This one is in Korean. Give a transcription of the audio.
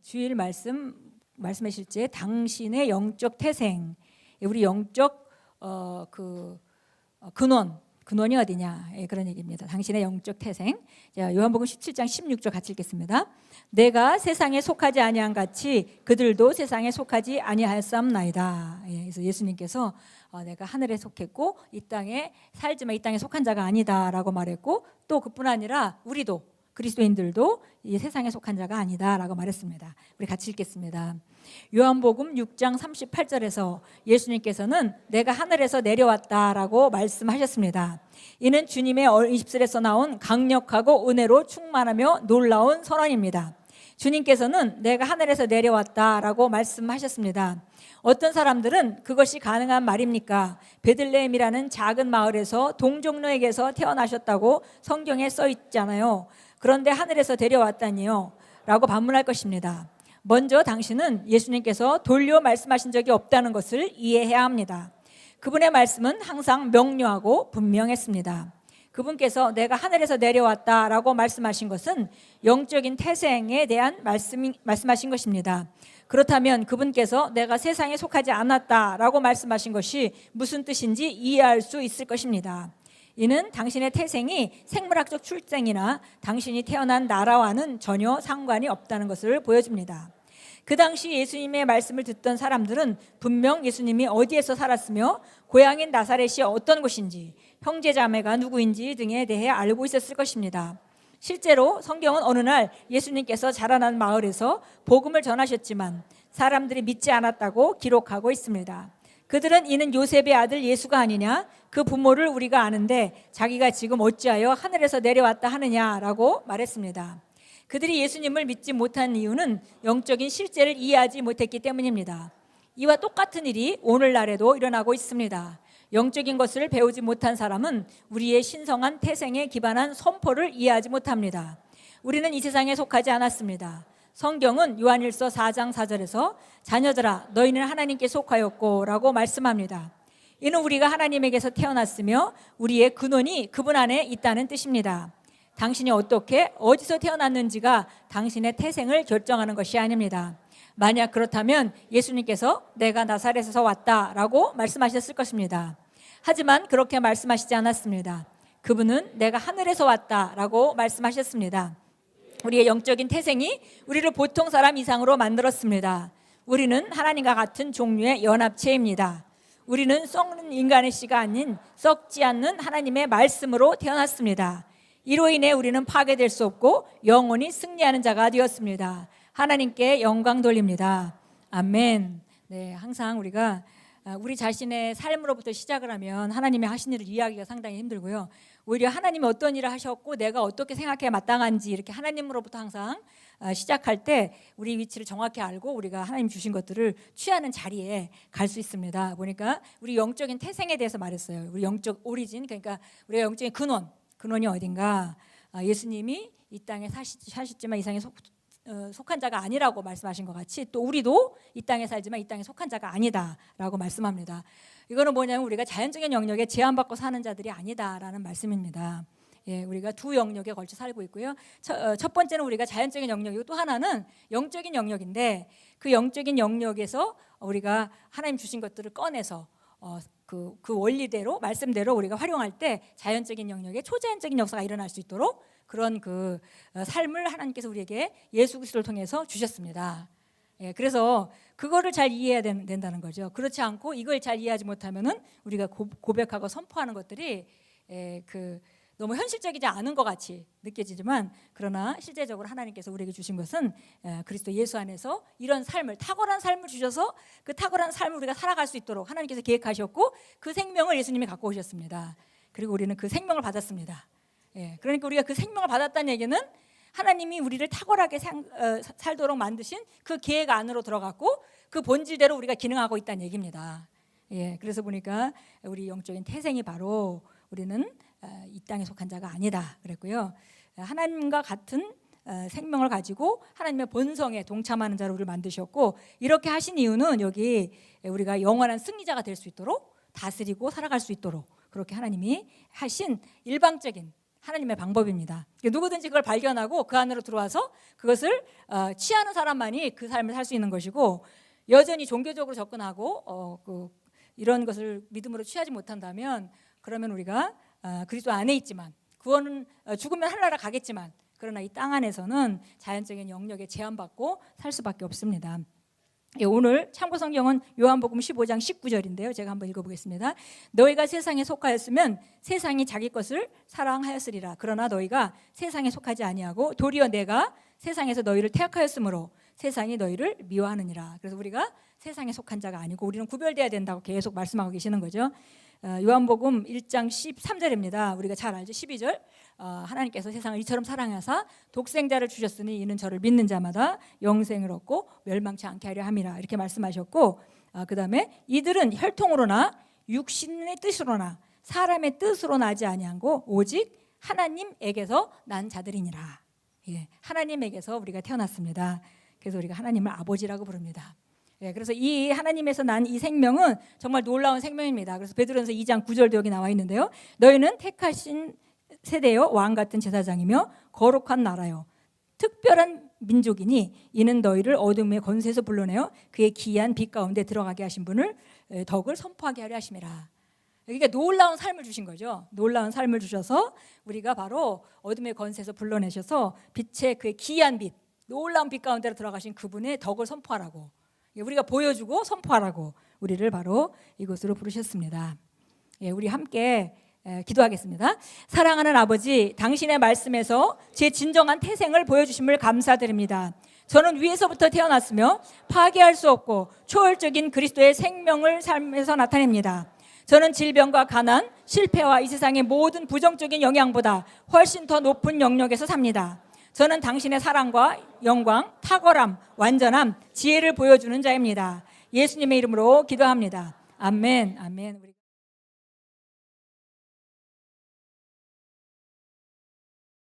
주일 말씀하실 때 당신의 영적 태생, 우리 영적 근원이 어디냐, 그런 얘기입니다. 당신의 영적 태생. 자, 요한복음 17장 16절 같이 읽겠습니다. 내가 세상에 속하지 아니한 같이 그들도 세상에 속하지 아니하였사옵나이다. 그래서 예수님께서 내가 하늘에 속했고 이 땅에 살지만 이 땅에 속한 자가 아니다라고 말했고, 또 그뿐 아니라 우리도 그리스도인들도 이 세상에 속한 자가 아니다라고 말했습니다. 우리 같이 읽겠습니다. 요한복음 6장 38절에서 예수님께서는 내가 하늘에서 내려왔다라고 말씀하셨습니다. 이는 주님의 입술에서 나온 강력하고 은혜로 충만하며 놀라운 선언입니다. 주님께서는 내가 하늘에서 내려왔다라고 말씀하셨습니다. 어떤 사람들은 그것이 가능한 말입니까? 베들레헴이라는 작은 마을에서 동정녀에게서 태어나셨다고 성경에 써 있잖아요. 그런데 하늘에서 데려왔다니요? 라고 반문할 것입니다. 먼저 당신은 예수님께서 돌려 말씀하신 적이 없다는 것을 이해해야 합니다. 그분의 말씀은 항상 명료하고 분명했습니다. 그분께서 내가 하늘에서 내려왔다라고 말씀하신 것은 영적인 태생에 대한 말씀하신 것입니다. 그렇다면 그분께서 내가 세상에 속하지 않았다라고 말씀하신 것이 무슨 뜻인지 이해할 수 있을 것입니다. 이는 당신의 태생이 생물학적 출생이나 당신이 태어난 나라와는 전혀 상관이 없다는 것을 보여줍니다. 그 당시 예수님의 말씀을 듣던 사람들은 분명 예수님이 어디에서 살았으며 고향인 나사렛이 어떤 곳인지, 형제자매가 누구인지 등에 대해 알고 있었을 것입니다. 실제로 성경은 어느 날 예수님께서 자라난 마을에서 복음을 전하셨지만 사람들이 믿지 않았다고 기록하고 있습니다. 그들은 이는 요셉의 아들 예수가 아니냐, 그 부모를 우리가 아는데 자기가 지금 어찌하여 하늘에서 내려왔다 하느냐라고 말했습니다. 그들이 예수님을 믿지 못한 이유는 영적인 실제를 이해하지 못했기 때문입니다. 이와 똑같은 일이 오늘날에도 일어나고 있습니다. 영적인 것을 배우지 못한 사람은 우리의 신성한 태생에 기반한 선포를 이해하지 못합니다. 우리는 이 세상에 속하지 않았습니다. 성경은 요한일서 4장 4절에서 자녀들아 너희는 하나님께 속하였고 라고 말씀합니다. 이는 우리가 하나님에게서 태어났으며 우리의 근원이 그분 안에 있다는 뜻입니다. 당신이 어떻게 어디서 태어났는지가 당신의 태생을 결정하는 것이 아닙니다. 만약 그렇다면 예수님께서 내가 나사렛에서 왔다라고 말씀하셨을 것입니다. 하지만 그렇게 말씀하시지 않았습니다. 그분은 내가 하늘에서 왔다라고 말씀하셨습니다. 우리의 영적인 태생이 우리를 보통 사람 이상으로 만들었습니다. 우리는 하나님과 같은 종류의 연합체입니다. 우리는 썩는 인간의 씨가 아닌 썩지 않는 하나님의 말씀으로 태어났습니다. 이로 인해 우리는 파괴될 수 없고 영원히 승리하는 자가 되었습니다. 하나님께 영광 돌립니다. 아멘. 네, 항상 우리가 우리 자신의 삶으로부터 시작을 하면 하나님의 하신 일을 이해하기가 상당히 힘들고요. 오히려 하나님이 어떤 일을 하셨고 내가 어떻게 생각해야 마땅한지 이렇게 하나님으로부터 항상 시작할 때 우리 위치를 정확히 알고 우리가 하나님 주신 것들을 취하는 자리에 갈 수 있습니다. 보니까 우리 영적인 태생에 대해서 말했어요. 우리 영적 오리진, 그러니까 우리가 영적인 근원이 어딘가. 예수님이 이 땅에 사셨지만 이 땅에 속한 자가 아니라고 말씀하신 것 같이 또 우리도 이 땅에 살지만 이 땅에 속한 자가 아니다라고 말씀합니다. 이거는 뭐냐면 우리가 자연적인 영역에 제한받고 사는 자들이 아니다라는 말씀입니다. 예, 우리가 두 영역에 걸쳐 살고 있고요. 첫 번째는 우리가 자연적인 영역이고 또 하나는 영적인 영역인데 그 영적인 영역에서 우리가 하나님 주신 것들을 꺼내서 그 원리대로 말씀대로 우리가 활용할 때 자연적인 영역에 초자연적인 역사가 일어날 수 있도록 그런 그 삶을 하나님께서 우리에게 예수 그리스도를 통해서 주셨습니다. 예, 그래서 그거를 잘 이해해야 된다는 거죠. 그렇지 않고 이걸 잘 이해하지 못하면은 우리가 고백하고 선포하는 것들이 너무 현실적이지 않은 것 같이 느껴지지만 그러나 실제적으로 하나님께서 우리에게 주신 것은 그리스도 예수 안에서 이런 삶을 탁월한 삶을 주셔서 그 탁월한 삶을 우리가 살아갈 수 있도록 하나님께서 계획하셨고 그 생명을 예수님이 갖고 오셨습니다. 그리고 우리는 그 생명을 받았습니다. 예, 그러니까 우리가 그 생명을 받았다는 얘기는 하나님이 우리를 탁월하게 살도록 만드신 그 계획 안으로 들어갔고 그 본질대로 우리가 기능하고 있다는 얘기입니다. 예, 그래서 보니까 우리 영적인 태생이 바로 우리는 이 땅에 속한 자가 아니다 그랬고요. 하나님과 같은 생명을 가지고 하나님의 본성에 동참하는 자로 우리를 만드셨고 이렇게 하신 이유는 여기 우리가 영원한 승리자가 될 수 있도록 다스리고 살아갈 수 있도록 그렇게 하나님이 하신 일방적인 하나님의 방법입니다. 누구든지 그걸 발견하고 그 안으로 들어와서 그것을 취하는 사람만이 그 삶을 살 수 있는 것이고, 여전히 종교적으로 접근하고 이런 것을 믿음으로 취하지 못한다면, 그러면 우리가 그리스도 안에 있지만, 구원은 죽으면 하늘나라 가겠지만, 그러나 이 땅 안에서는 자연적인 영역에 제한받고 살 수밖에 없습니다. 오늘 참고 성경은 요한복음 15장 19절인데요. 제가 한번 읽어보겠습니다. 너희가 세상에 속하였으면 세상이 자기 것을 사랑하였으리라. 그러나 너희가 세상에 속하지 아니하고 도리어 내가 세상에서 너희를 택하였으므로 세상이 너희를 미워하느니라. 그래서 우리가 세상에 속한 자가 아니고 우리는 구별돼야 된다고 계속 말씀하고 계시는 거죠. 요한복음 1장 13절입니다. 우리가 잘 알죠. 12절. 하나님께서 세상을 이처럼 사랑하사 독생자를 주셨으니 이는 저를 믿는 자마다 영생을 얻고 멸망치 않게 하려 함이라. 이렇게 말씀하셨고, 그 다음에 이들은 혈통으로나 육신의 뜻으로나 사람의 뜻으로 나지 아니하고 오직 하나님에게서 난 자들이니라. 예, 하나님에게서 우리가 태어났습니다. 그래서 우리가 하나님을 아버지라고 부릅니다. 예, 그래서 이 하나님에서 난 이 생명은 정말 놀라운 생명입니다. 그래서 베드로전서 2장 9절도 여기 나와 있는데요. 너희는 택하신 세대요 왕 같은 제사장이며 거룩한 나라요 특별한 민족이니 이는 너희를 어둠의 권세에서 불러내어 그의 기이한 빛 가운데 들어가게 하신 분을 덕을 선포하게 하려 하심이라. 그러니까 놀라운 삶을 주신 거죠. 놀라운 삶을 주셔서 우리가 바로 어둠의 권세에서 불러내셔서 빛의 그의 기이한 빛, 놀라운 빛 가운데로 들어가신 그분의 덕을 선포하라고, 우리가 보여주고 선포하라고 우리를 바로 이곳으로 부르셨습니다. 예, 우리 함께 기도하겠습니다. 사랑하는 아버지, 당신의 말씀에서 제 진정한 태생을 보여주심을 감사드립니다. 저는 위에서부터 태어났으며 파괴할 수 없고 초월적인 그리스도의 생명을 삶에서 나타냅니다. 저는 질병과 가난, 실패와 이 세상의 모든 부정적인 영향보다 훨씬 더 높은 영역에서 삽니다. 저는 당신의 사랑과 영광, 탁월함, 완전함, 지혜를 보여주는 자입니다. 예수님의 이름으로 기도합니다. 아멘. 아멘.